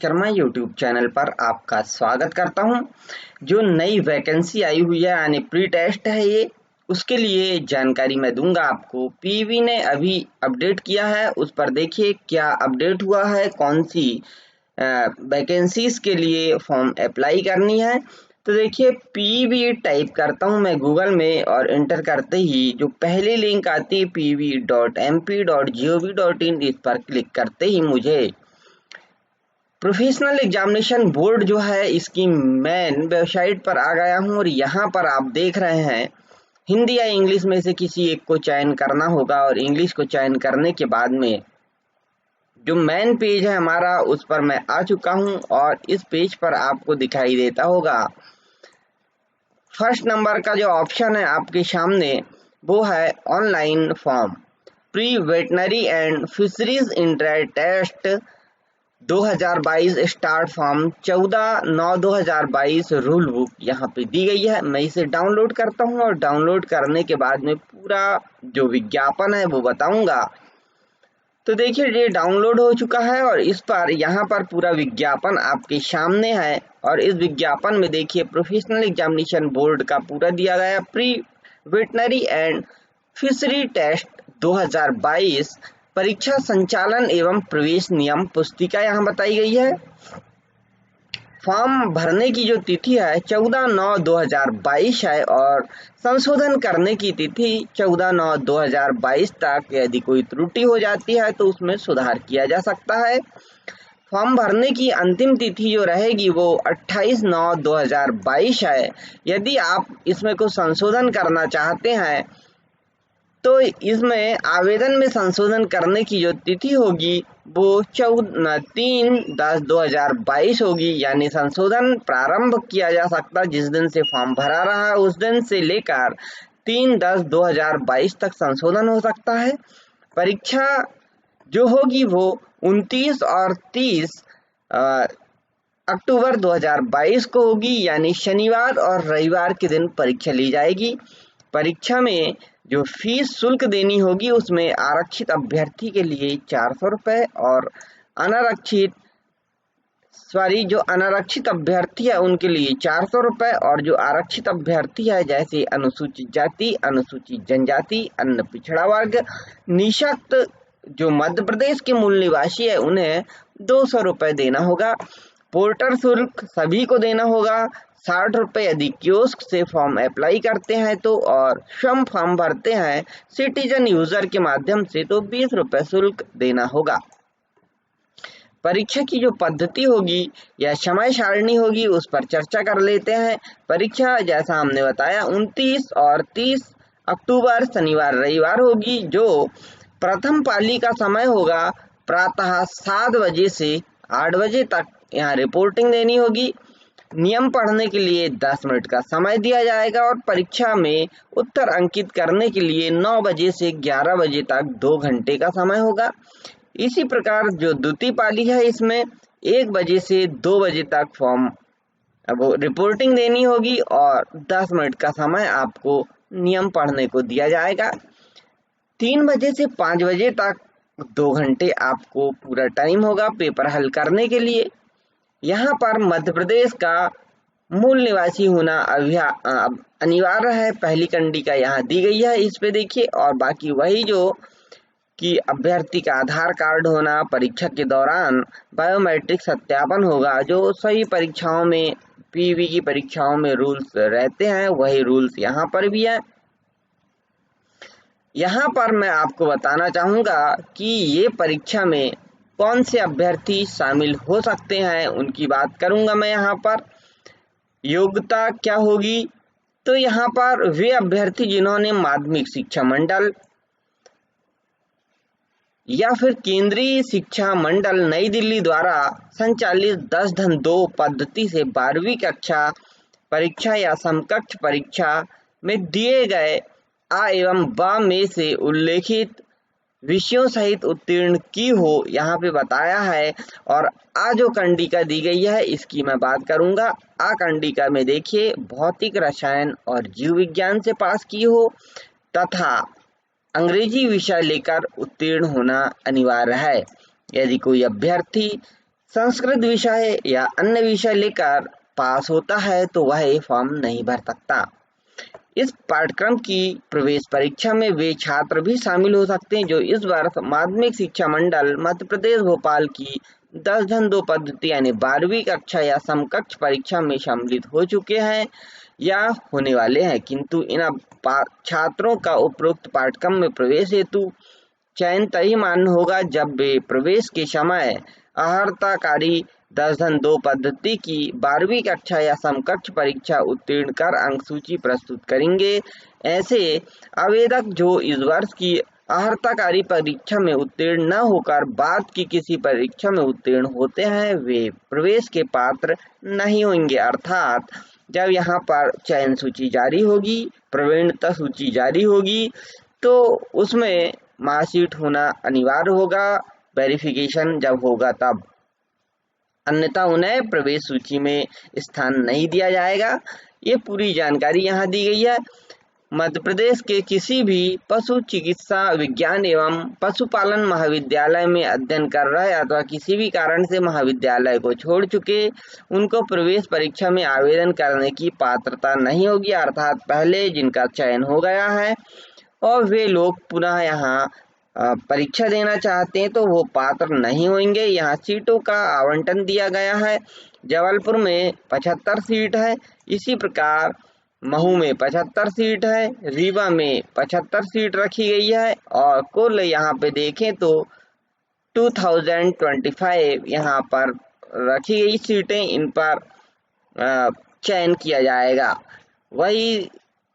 Sharma YouTube channel पर आपका स्वागत करता हूं। जो नई वैकेंसी आई हुई है यानी प्री टेस्ट है ये, उसके लिए जानकारी मैं दूंगा आपको। पीवी ने अभी अपडेट किया है, उस पर देखिए क्या अपडेट हुआ है, कौन सी वैकेंसीज के लिए फॉर्म अप्लाई करनी है। तो देखिए पीवी टाइप करता हूं मैं गूगल में और इंटर करते ही जो पहली लिंक आती है pv.mp.gov.in, इस पर क्लिक करते ही मुझे प्रोफेशनल एग्जामिनेशन बोर्ड जो है इसकी मेन वेबसाइट पर आ गया हूँ। और यहाँ पर आप देख रहे हैं हिंदी या इंग्लिश में से किसी एक को चयन करना होगा और इंग्लिश को चयन करने के बाद में जो मेन पेज है हमारा उस पर मैं आ चुका हूँ और इस पेज पर आपको दिखाई देता होगा फर्स्ट नंबर का जो ऑप्शन है आपके सामने वो है online form pre veterinary and fisheries inter test 2022 start form 14/9/2022 rule book यहाँ पे दी गई है। मैं इसे डाउनलोड करता हूँ और डाउनलोड करने के बाद में पूरा जो विज्ञापन है वो बताऊंगा। तो देखिए ये डाउनलोड हो चुका है और इस पर यहाँ पर पूरा विज्ञापन आपके सामने है। और इस विज्ञापन में देखिए प्रोफेशनल एग्जामिनेशन बोर्ड का पूरा दिया गया pre veterinary and fishery test 2022 परीक्षा संचालन एवं प्रवेश नियम पुस्तिका यहाँ बताई गई है। फॉर्म भरने की जो तिथि है 14/9/2022 है और संशोधन करने की तिथि 14/9/2022 तक। यदि कोई त्रुटि हो जाती है तो उसमें सुधार किया जा सकता है। फॉर्म भरने की अंतिम तिथि जो रहेगी वो 28/9/2022 है। यदि आप इसमें कुछ संशोधन करना चाहते हैं तो इसमें आवेदन में संशोधन करने की जो तिथि होगी वो 3/10/2022 होगी। यानी संशोधन प्रारंभ किया जा सकता है जिस दिन से फॉर्म भरा रहा है उस दिन से लेकर 3/10/2022 तक संशोधन हो सकता है। परीक्षा जो होगी वो 29 और 30 अक्टूबर 2022 को होगी। यानी शनिवार और रविवार के दिन परीक्षा ली जाएगी। परीक्षा में जो फीस शुल्क देनी होगी उसमें आरक्षित अभ्यर्थी के लिए 400 रुपये और जो अनारक्षित अभ्यर्थी है उनके लिए 400 रुपये और जो आरक्षित अभ्यर्थी है जैसे अनुसूचित जाति, अनुसूचित जनजाति, अन्य पिछड़ा वर्ग, निःशक्त जो मध्य प्रदेश के मूल निवासी है उन्हें 200 रुपये देना होगा। पोर्टर शुल्क सभी को देना होगा 60 रुपये यदि कियोस्क से फॉर्म अप्लाई करते हैं तो, और स्वयं फॉर्म भरते हैं सिटीजन यूजर के माध्यम से तो 20 रुपये शुल्क देना होगा। परीक्षा की जो पद्धति होगी या समय सारणी होगी उस पर चर्चा कर लेते हैं। परीक्षा जैसा हमने बताया 29 और 30 अक्टूबर शनिवार रविवार होगी। जो प्रथम पाली का समय होगा प्रातः 7 बजे से 8 बजे तक यहाँ रिपोर्टिंग देनी होगी। नियम पढ़ने के लिए 10 मिनट का समय दिया जाएगा और परीक्षा में उत्तर अंकित करने के लिए 9 बजे से 11 बजे तक 2 घंटे का समय होगा। इसी प्रकार जो द्वितीय पाली है इसमें 1 बजे से 2 बजे तक फॉर्म वो रिपोर्टिंग देनी होगी और 10 मिनट का समय आपको नियम पढ़ने को दिया जाएगा। 3 बजे से 5 बजे तक 2 घंटे आपको पूरा टाइम होगा पेपर हल करने के लिए। यहाँ पर मध्य प्रदेश का मूल निवासी होना अनिवार्य है। पहली कंडिका यहाँ दी गई है इस पे देखिए। और बाकी वही जो कि अभ्यर्थी का आधार कार्ड होना, परीक्षा के दौरान बायोमेट्रिक सत्यापन होगा। जो सभी परीक्षाओं में पीवी की परीक्षाओं में रूल्स रहते हैं वही रूल्स यहाँ पर भी है। यहाँ पर मैं आपको बताना चाहूँगा कि ये परीक्षा में कौन से अभ्यर्थी शामिल हो सकते हैं उनकी बात करूंगा मैं। यहाँ पर योग्यता क्या होगी तो यहाँ पर वे अभ्यर्थी जिन्होंने माध्यमिक शिक्षा मंडल या फिर केंद्रीय शिक्षा मंडल नई दिल्ली द्वारा संचालित 10-2 पद्धति से 12वीं कक्षा परीक्षा या समकक्ष परीक्षा में दिए गए आ एवं ब में से उल्लेखित विषयों सहित उत्तीर्ण की हो यहाँ पे बताया है। और आ जो कंडिका दी गई है इसकी मैं बात करूंगा। आ कंडिका में देखिए भौतिक, रसायन और जीव विज्ञान से पास की हो तथा अंग्रेजी विषय लेकर उत्तीर्ण होना अनिवार्य है। यदि कोई अभ्यर्थी संस्कृत विषय या अन्य विषय लेकर पास होता है तो वह ये फॉर्म नहीं भर सकता। इस पाठ्यक्रम की प्रवेश परीक्षा में वे छात्र भी शामिल हो सकते हैं जो इस वर्ष माध्यमिक शिक्षा मंडल मध्य प्रदेश भोपाल की 10-2 पद्धति यानी 12वीं कक्षा या समकक्ष परीक्षा में सम्मिलित हो चुके हैं या होने वाले हैं, किंतु इन छात्रों का उपरोक्त पाठ्यक्रम में प्रवेश हेतु चयन तभी मान्य होगा जब वे प्रवेश के समय अर्हताकारी 10-2 पद्धति की 12वीं कक्षा या समकक्ष परीक्षा उत्तीर्ण कर अंक सूची प्रस्तुत करेंगे। ऐसे आवेदक जो इस वर्ष की अर्हताकारी परीक्षा में उत्तीर्ण न होकर बाद की किसी परीक्षा में उत्तीर्ण होते हैं वे प्रवेश के पात्र नहीं होंगे। अर्थात जब यहाँ पर चयन सूची जारी होगी, प्रवीणता सूची जारी होगी, तो उसमें मार्कशीट होना अनिवार्य होगा, वेरिफिकेशन जब होगा तब, अन्यथा उन्हें प्रवेश सूची में स्थान नहीं दिया जाएगा। ये पूरी जानकारी यहाँ दी गई है। मध्य प्रदेश के किसी भी पशु चिकित्सा विज्ञान एवं पशुपालन महाविद्यालय में अध्ययन कर रहे अथवा किसी भी कारण से महाविद्यालय को छोड़ चुके उनको प्रवेश परीक्षा में आवेदन करने की पात्रता नहीं होगी। अर्थात पहले जिनका चयन हो गया है और वे लोग पुनः यहाँ परीक्षा देना चाहते हैं तो वो पात्र नहीं होंगे। यहाँ सीटों का आवंटन दिया गया है। जबलपुर में 75 सीट है, इसी प्रकार महू में 75 सीट है, रीवा में 75 सीट रखी गई है और कुल यहाँ पे देखें तो 2025 यहाँ पर रखी गई सीटें, इन पर चयन किया जाएगा। वही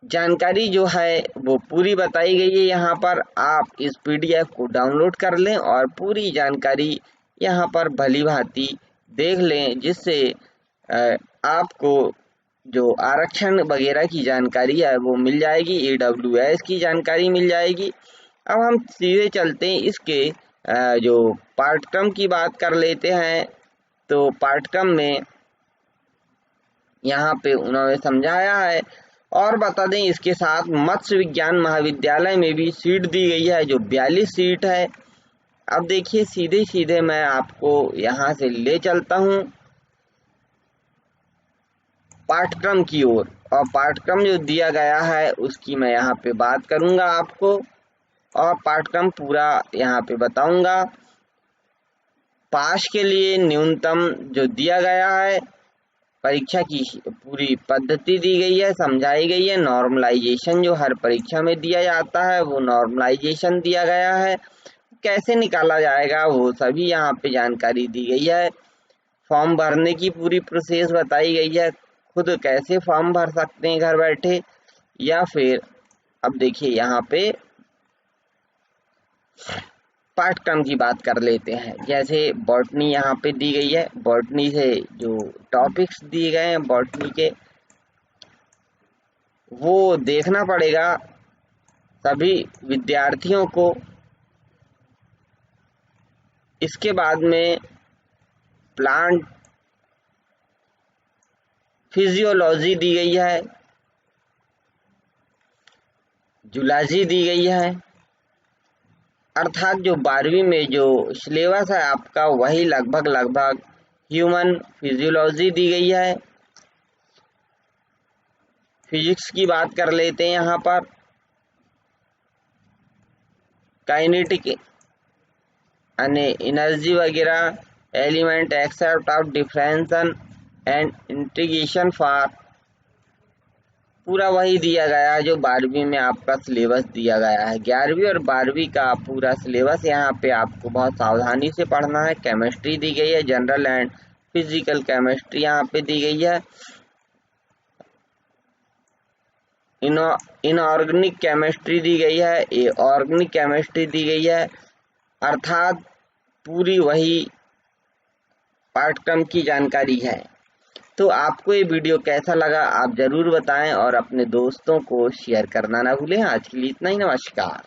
जानकारी जो है वो पूरी बताई गई है। यहाँ पर आप इस PDF को डाउनलोड कर लें और पूरी जानकारी यहाँ पर भली भांति देख लें, जिससे आपको जो आरक्षण वगैरह की जानकारी है वो मिल जाएगी, AWS की जानकारी मिल जाएगी। अब हम सीधे चलते हैं इसके जो पाठ्यक्रम की बात कर लेते हैं। तो पाठ्यक्रम में यहाँ पे उन्होंने समझाया है और बता दें इसके साथ मत्स्य विज्ञान महाविद्यालय में भी सीट दी गई है जो 42 सीट है। अब देखिए सीधे सीधे मैं आपको यहाँ से ले चलता हूँ पाठ्यक्रम की ओर, और पाठ्यक्रम जो दिया गया है उसकी मैं यहाँ पे बात करूँगा आपको और पाठ्यक्रम पूरा यहाँ पे बताऊँगा। पास के लिए न्यूनतम जो दिया गया है, परीक्षा की पूरी पद्धति दी गई है, समझाई गई है। नॉर्मलाइजेशन जो हर परीक्षा में दिया जाता है वो नॉर्मलाइजेशन दिया गया है, कैसे निकाला जाएगा वो सभी यहाँ पे जानकारी दी गई है। फॉर्म भरने की पूरी प्रोसेस बताई गई है, खुद कैसे फॉर्म भर सकते हैं घर बैठे, या फिर अब देखिए यहाँ पे पाठ्यक्रम की बात कर लेते हैं। जैसे बॉटनी यहाँ पे दी गई है, बॉटनी से जो टॉपिक्स दिए गए हैं बॉटनी के वो देखना पड़ेगा सभी विद्यार्थियों को। इसके बाद में प्लांट फिजियोलॉजी दी गई है, जूलॉजी दी गई है। अर्थात जो 12वीं में जो सिलेबस है आपका वही लगभग ह्यूमन फिजियोलॉजी दी गई है। फिजिक्स की बात कर लेते हैं यहाँ पर, काइनेटिक यानी एनर्जी वगैरह, element except of डिफरेंशन and integration for, पूरा वही दिया गया है जो 12वीं में आपका सिलेबस दिया गया है। 11वीं और 12वीं का पूरा सिलेबस यहाँ पे आपको बहुत सावधानी से पढ़ना है। केमिस्ट्री दी गई है, जनरल एंड फिजिकल केमिस्ट्री यहाँ पे दी गई है। इनऑर्गेनिक केमिस्ट्री दी गई है, ऑर्गेनिक केमिस्ट्री दी गई है। अर्थात पूरी वही पाठ्यक्रम की जानकारी है। तो आपको ये वीडियो कैसा लगा आप ज़रूर बताएं और अपने दोस्तों को शेयर करना ना भूलें। आज के लिए इतना ही, नमस्कार।